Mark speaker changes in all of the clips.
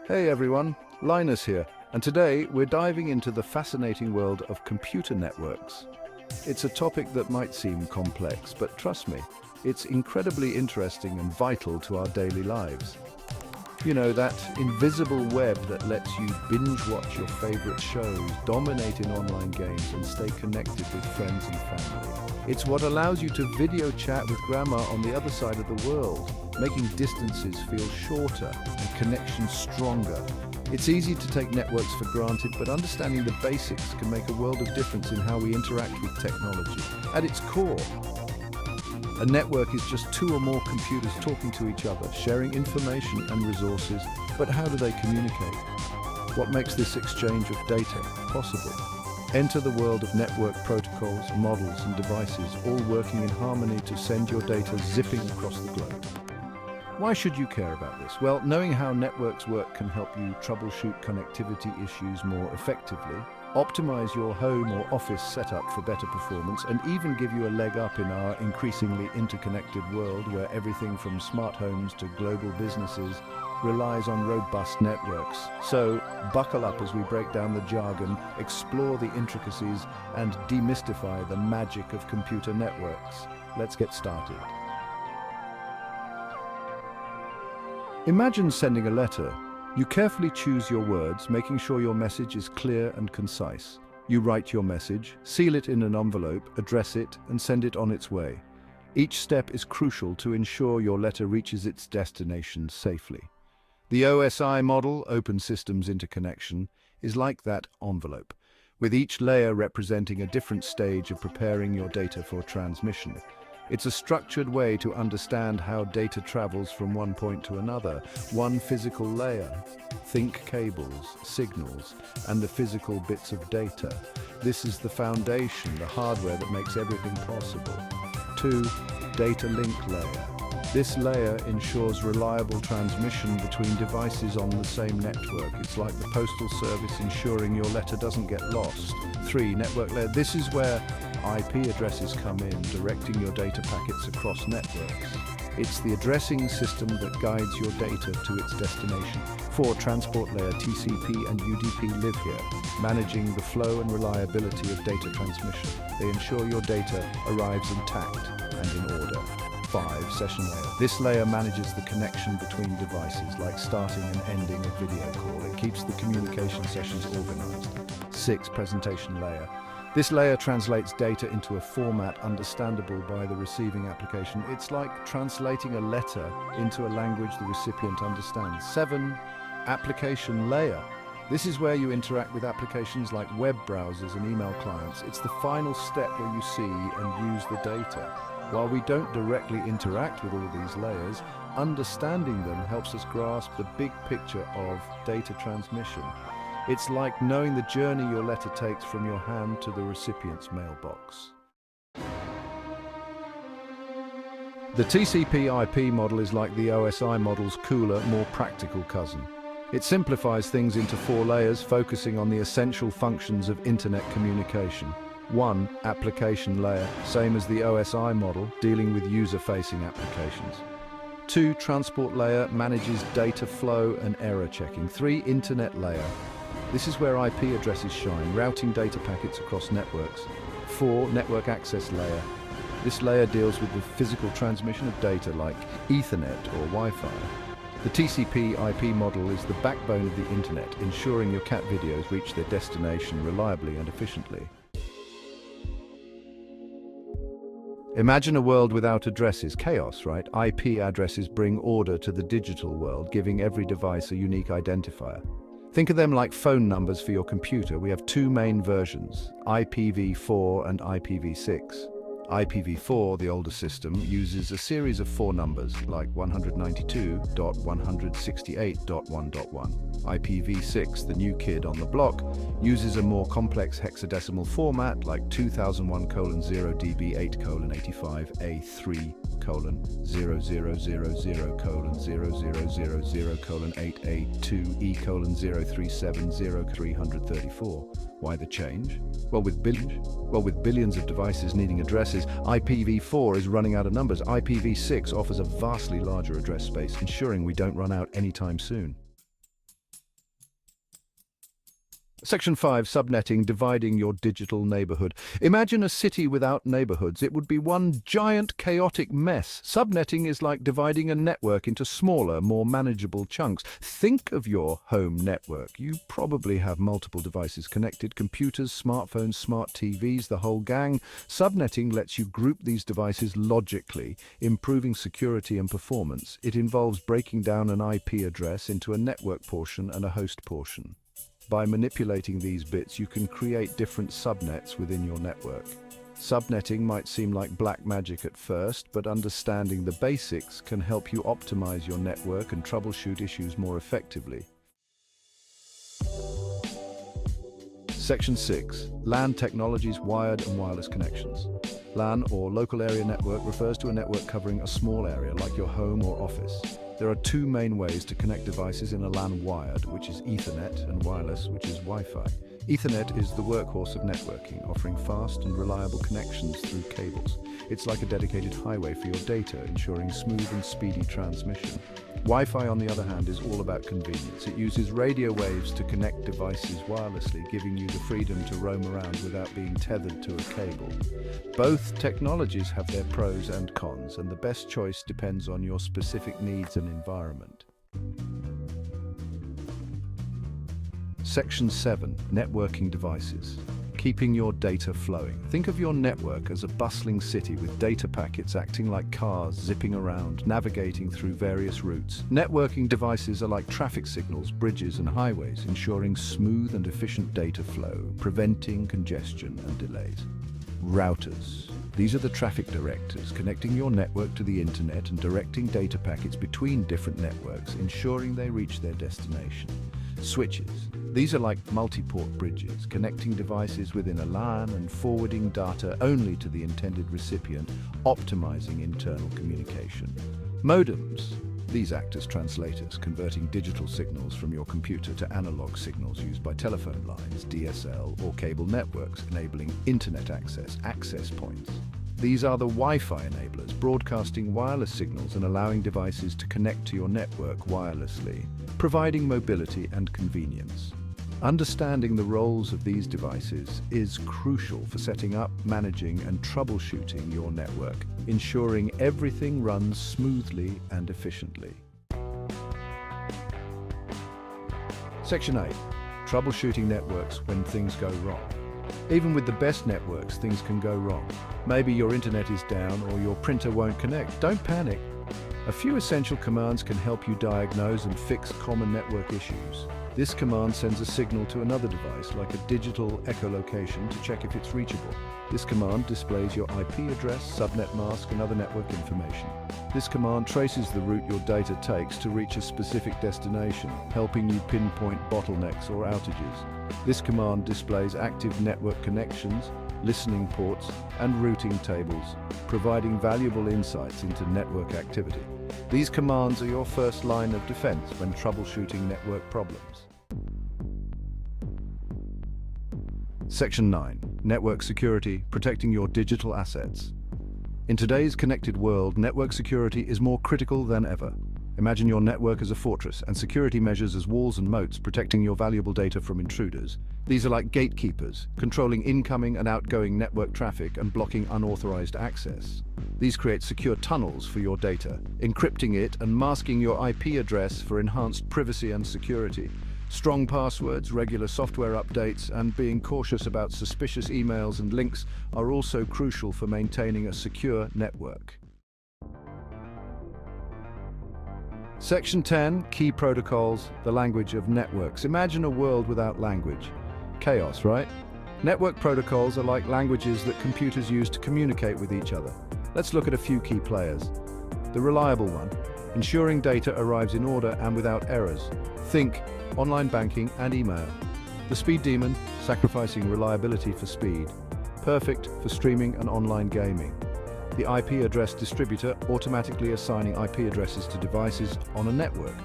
Speaker 1: Hey everyone, Linus here, and today we're diving into the fascinating world of computer networks. It's a topic that might seem complex, but trust me, it's incredibly interesting and vital to our daily lives. You know, that invisible web that lets you binge watch your favorite shows, dominate in online games, and stay connected with friends and family. It's what allows you to video chat with grandma on the other side of the world, making distances feel shorter and connections stronger. It's easy to take networks for granted, but understanding the basics can make a world of difference in how we interact with technology. At its core, a network is just two or more computers talking to each other, sharing information and resources. But how do they communicate? What makes this exchange of data possible? Enter the world of network protocols, models, and devices, all working in harmony to send your data zipping across the globe. Why should you care about this? Well, knowing how networks work can help you troubleshoot connectivity issues more effectively, optimize your home or office setup for better performance, and even give you a leg up in our increasingly interconnected world where everything from smart homes to global businesses relies on robust networks. So, buckle up as we break down the jargon, explore the intricacies, and demystify the magic of computer networks. Let's get started. Imagine sending a letter. You carefully choose your words, making sure your message is clear and concise. You write your message, seal it in an envelope, address it, and send it on its way. Each step is crucial to ensure your letter reaches its destination safely. The OSI model, Open Systems Interconnection, is like that envelope, with each layer representing a different stage of preparing your data for transmission. It's a structured way to understand how data travels from one point to another, one physical layer. Think cables, signals, and the physical bits of data. This is the foundation, the hardware that makes everything possible. 2. Data link layer. This layer ensures reliable transmission between devices on the same network. It's like the postal service ensuring your letter doesn't get lost. 3. Network layer. This is where IP addresses come in, directing your data packets across networks. It's the addressing system that guides your data to its destination. 4. Transport layer. TCP and UDP live here, managing the flow and reliability of data transmission. They ensure your data arrives intact and in order. 5. Session layer. This layer manages the connection between devices, like starting and ending a video call. It keeps the communication sessions organized. 6. Presentation layer. This layer translates data into a format understandable by the receiving application. It's like translating a letter into a language the recipient understands. 7. Application layer. This is where you interact with applications like web browsers and email clients. It's the final step where you see and use the data. While we don't directly interact with all these layers, understanding them helps us grasp the big picture of data transmission. It's like knowing the journey your letter takes from your hand to the recipient's mailbox. The TCP/IP model is like the OSI model's cooler, more practical cousin. It simplifies things into 4 layers, focusing on the essential functions of internet communication. 1. Application layer, same as the OSI model, dealing with user-facing applications. 2. Transport layer, manages data flow and error checking. 3. Internet layer. This is where IP addresses shine, routing data packets across networks. 4. Network access layer. This layer deals with the physical transmission of data like Ethernet or Wi-Fi. The TCP/IP model is the backbone of the internet, ensuring your cat videos reach their destination reliably and efficiently. Imagine a world without addresses. Chaos, right? IP addresses bring order to the digital world, giving every device a unique identifier. Think of them like phone numbers for your computer. We have 2 main versions, IPv4 and IPv6. IPv4, the older system, uses a series of 4 numbers like 192.168.1.1. IPv6, the new kid on the block, uses a more complex hexadecimal format like 2001:0DB8:0085A3:0000:000:8A2E:0370334. Why the change? Well, with billions of devices needing addresses, addresses. IPv4 is running out of numbers. IPv6 offers a vastly larger address space, ensuring we don't run out anytime soon. Section 5, Subnetting, dividing your digital neighborhood. Imagine a city without neighborhoods. It would be one giant chaotic mess. Subnetting is like dividing a network into smaller, more manageable chunks. Think of your home network. You probably have multiple devices connected: computers, smartphones, smart TVs, the whole gang. Subnetting lets you group these devices logically, improving security and performance. It involves breaking down an IP address into a network portion and a host portion. By manipulating these bits, you can create different subnets within your network. Subnetting might seem like black magic at first, but understanding the basics can help you optimize your network and troubleshoot issues more effectively. Section 6. LAN technologies, wired and wireless connections. LAN, or local area network, refers to a network covering a small area like your home or office. There are two main ways to connect devices in a LAN: wired, which is Ethernet, and wireless, which is Wi-Fi. Ethernet is the workhorse of networking, offering fast and reliable connections through cables. It's like a dedicated highway for your data, ensuring smooth and speedy transmission. Wi-Fi, on the other hand, is all about convenience. It uses radio waves to connect devices wirelessly, giving you the freedom to roam around without being tethered to a cable. Both technologies have their pros and cons, and the best choice depends on your specific needs and environment. Section 7. Networking devices. Keeping your data flowing. Think of your network as a bustling city with data packets acting like cars zipping around, navigating through various routes. Networking devices are like traffic signals, bridges and highways, ensuring smooth and efficient data flow, preventing congestion and delays. Routers. These are the traffic directors, connecting your network to the internet and directing data packets between different networks, ensuring they reach their destination. Switches. These are like multi-port bridges, connecting devices within a LAN and forwarding data only to the intended recipient, optimizing internal communication. Modems. These act as translators, converting digital signals from your computer to analog signals used by telephone lines, DSL, or cable networks, enabling internet access points. These are the Wi-Fi enablers, broadcasting wireless signals and allowing devices to connect to your network wirelessly, providing mobility and convenience. Understanding the roles of these devices is crucial for setting up, managing, and troubleshooting your network, ensuring everything runs smoothly and efficiently. Section 8. Troubleshooting networks when things go wrong. Even with the best networks, things can go wrong. Maybe your internet is down or your printer won't connect. Don't panic. A few essential commands can help you diagnose and fix common network issues. This command sends a signal to another device, like a digital echolocation, to check if it's reachable. This command displays your IP address, subnet mask, and other network information. This command traces the route your data takes to reach a specific destination, helping you pinpoint bottlenecks or outages. This command displays active network connections, listening ports, and routing tables, providing valuable insights into network activity. These commands are your first line of defense when troubleshooting network problems. Section 9. Network security, protecting your digital assets. In today's connected world, network security is more critical than ever. Imagine your network as a fortress and security measures as walls and moats, protecting your valuable data from intruders. These are like gatekeepers, controlling incoming and outgoing network traffic and blocking unauthorized access. These create secure tunnels for your data, encrypting it and masking your IP address for enhanced privacy and security. Strong passwords, regular software updates, and being cautious about suspicious emails and links are also crucial for maintaining a secure network. Section 10. Key protocols, the language of networks. Imagine a world without language. Chaos, right? Network protocols are like languages that computers use to communicate with each other. Let's look at a few key players. The reliable one, ensuring data arrives in order and without errors. Think online banking and email. The speed demon, sacrificing reliability for speed. Perfect for streaming and online gaming. The IP address distributor, automatically assigning IP addresses to devices on a network.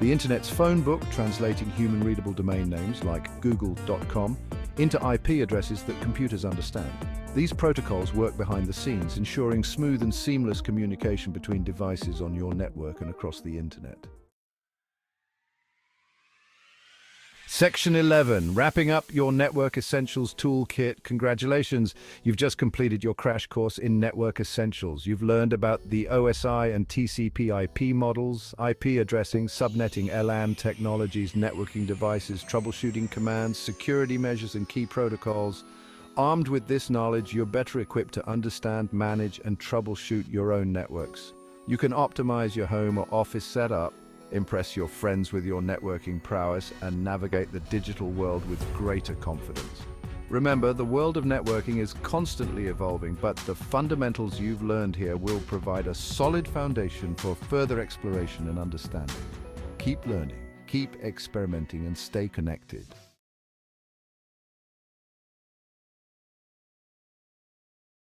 Speaker 1: The internet's phone book, translating human-readable domain names like google.com into IP addresses that computers understand. These protocols work behind the scenes, ensuring smooth and seamless communication between devices on your network and across the internet. Section 11, wrapping up your Network Essentials Toolkit. Congratulations, you've just completed your crash course in Network Essentials. You've learned about the OSI and TCP IP models, IP addressing, subnetting, LAN technologies, networking devices, troubleshooting commands, security measures, and key protocols. Armed with this knowledge, you're better equipped to understand, manage, and troubleshoot your own networks. You can optimize your home or office setup, impress your friends with your networking prowess, and navigate the digital world with greater confidence. Remember, the world of networking is constantly evolving, but the fundamentals you've learned here will provide a solid foundation for further exploration and understanding. Keep learning, keep experimenting, and stay connected.